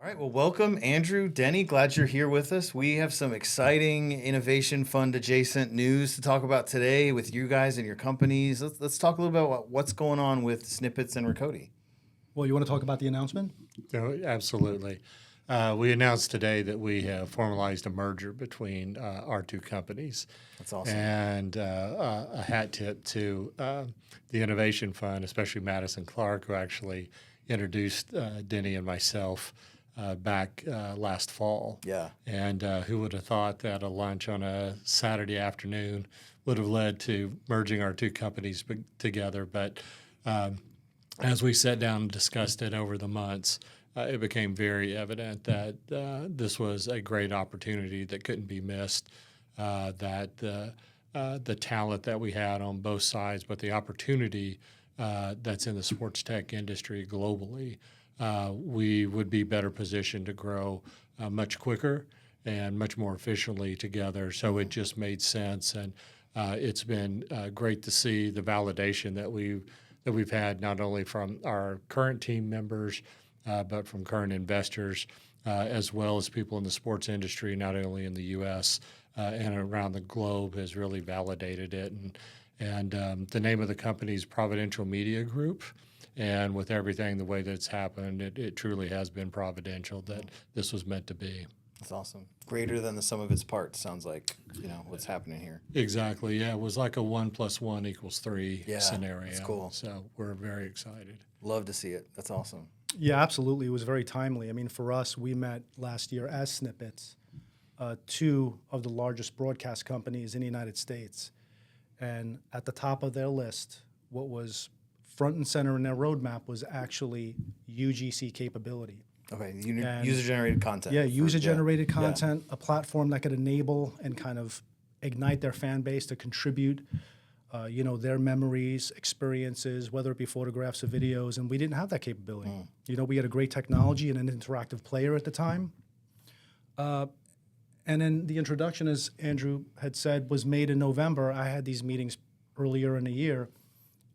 All right, well, welcome, Andrew, Denny. Glad you're here with us. We have some exciting innovation fund adjacent news to talk about today with you guys and your companies. Let's talk a little bit about what's going on with Snippets and Recody. Well, you want to talk about the announcement? No, absolutely. We announced today that we have formalized a merger between our two companies. That's awesome. And a hat tip to the Innovation Fund, especially Madison Clark, who actually introduced Denny and myself back last fall. Yeah. And who would have thought that a lunch on a Saturday afternoon would have led to merging our two companies together. But as we sat down and discussed it over the months, it became very evident that this was a great opportunity that couldn't be missed, that the talent that we had on both sides, but the opportunity that's in the sports tech industry globally, we would be better positioned to grow much quicker and much more efficiently together. So it just made sense, and it's been great to see the validation that we've had not only from our current team members, but from current investors, as well as people in the sports industry, not only in the U.S. And around the globe, has really validated it. And the name of the company is Providential Media Group. And with everything, the way that it's happened, it truly has been providential that this was meant to be. That's awesome. Greater than the sum of its parts, sounds like, what's happening here. Exactly. Yeah, it was like a 1 + 1 = 3 scenario. That's cool. So we're very excited. Love to see it. That's awesome. Yeah, absolutely. It was very timely. I mean, for us, we met last year as Snippets, two of the largest broadcast companies in the United States. And at the top of their list, what was front and center in their roadmap was actually UGC capability. Okay, user-generated content. Yeah, user-generated content, a platform that could enable and kind of ignite their fan base to contribute, their memories, experiences, whether it be photographs or videos, and we didn't have that capability. We had a great technology and an interactive player at the time. And then the introduction, as Andrew had said, was made in November. I had these meetings earlier in the year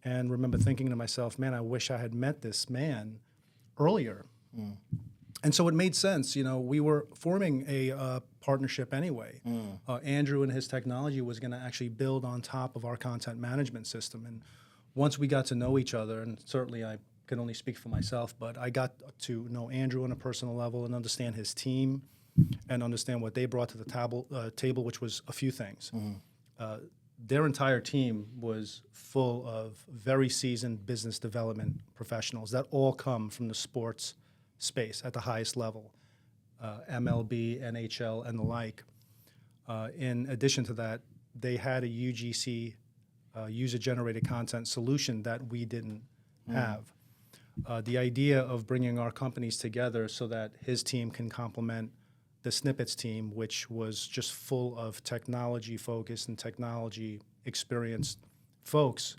and remember thinking to myself, man, I wish I had met this man earlier. And so it made sense. We were forming a partnership anyway. Andrew and his technology was going to actually build on top of our content management system. And once we got to know each other, and certainly I can only speak for myself, but I got to know Andrew on a personal level and understand his team and understand what they brought to the table, which was a few things. Their entire team was full of very seasoned business development professionals that all come from the sports space at the highest level, MLB, NHL, and the like. In addition to that, they had a UGC, user-generated content solution that we didn't have. The idea of bringing our companies together so that his team can complement the Snippets team, which was just full of technology-focused and technology-experienced folks,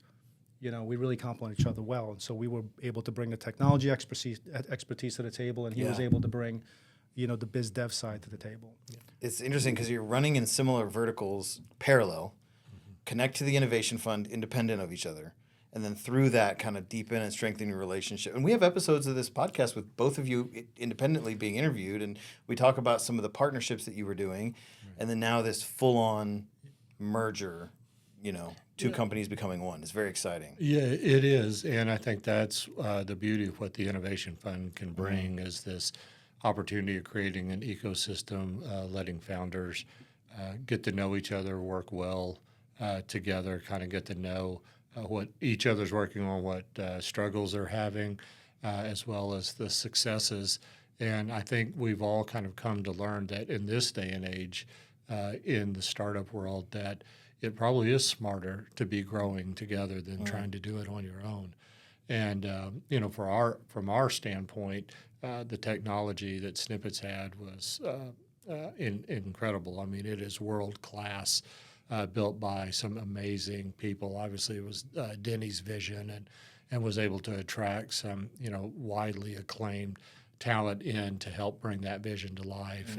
we really complement each other well. And so we were able to bring the technology expertise to the table, and he was able to bring, the biz dev side to the table. It's interesting because you're running in similar verticals parallel, connect to the Innovation Fund independent of each other, and then through that kind of deepen and strengthen your relationship. And we have episodes of this podcast with both of you independently being interviewed, and we talk about some of the partnerships that you were doing, and then now this full-on merger, two companies becoming one. It's very exciting. Yeah, it is, and I think that's the beauty of what the Innovation Fund can bring is this opportunity of creating an ecosystem, letting founders get to know each other, work well together, kind of get to know what each other's working on, what struggles they're having, as well as the successes. And I think we've all kind of come to learn that in this day and age, in the startup world, that it probably is smarter to be growing together than trying to do it on your own. And from our standpoint, the technology that Snippets had was incredible. I mean, it is world class. Built by some amazing people. Obviously, it was Denny's vision and was able to attract some, widely acclaimed talent in to help bring that vision to life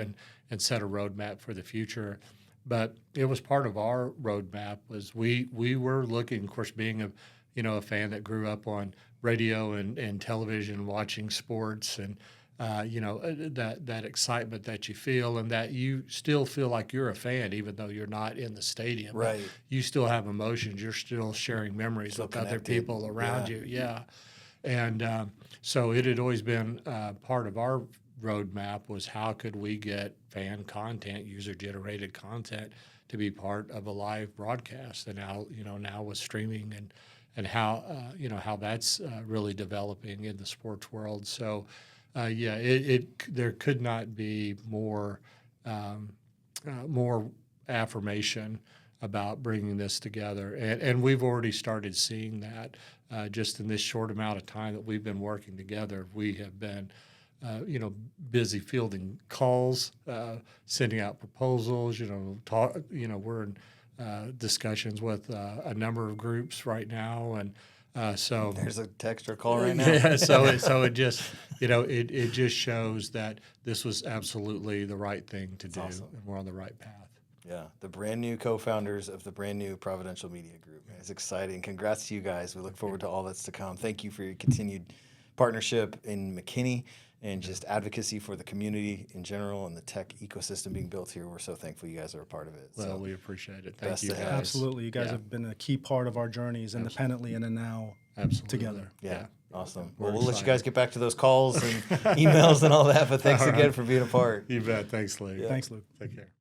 and set a roadmap for the future. But it was part of our roadmap was we were looking, of course, being a fan that grew up on radio and television, watching sports and that excitement that you feel, and that you still feel like you're a fan, even though you're not in the stadium. Right. You still have emotions. You're still sharing memories Still with other connected. people around Yeah. you. Yeah. And so it had always been part of our roadmap was how could we get fan content, user-generated content, to be part of a live broadcast. And now with streaming and how how that's really developing in the sports world. So there could not be more affirmation about bringing this together, and we've already started seeing that just in this short amount of time that we've been working together. We have been busy fielding calls, sending out proposals. We're in discussions with a number of groups right now, and so There's a text or call right now. yeah. So it just it just shows that this was absolutely the right thing to do, awesome. and we're on the right path. Yeah, the brand new co-founders of the brand new Providential Media Group. It's exciting. Congrats to you guys. We look forward to all that's to come. Thank you for your continued partnership in McKinney and just advocacy for the community in general and the tech ecosystem being built here. We're so thankful you guys are a part of it. Well, we appreciate it. Thank best you ahead. guys. Absolutely. You guys Yeah. have been a key part of our journeys independently and then now Absolutely. together. Yeah, awesome. We're Well, we'll let you excited. guys get back to those calls and emails and all that, but thanks All right. again for being a part. You bet. Thanks, Lee. Thanks, Luke. Take care.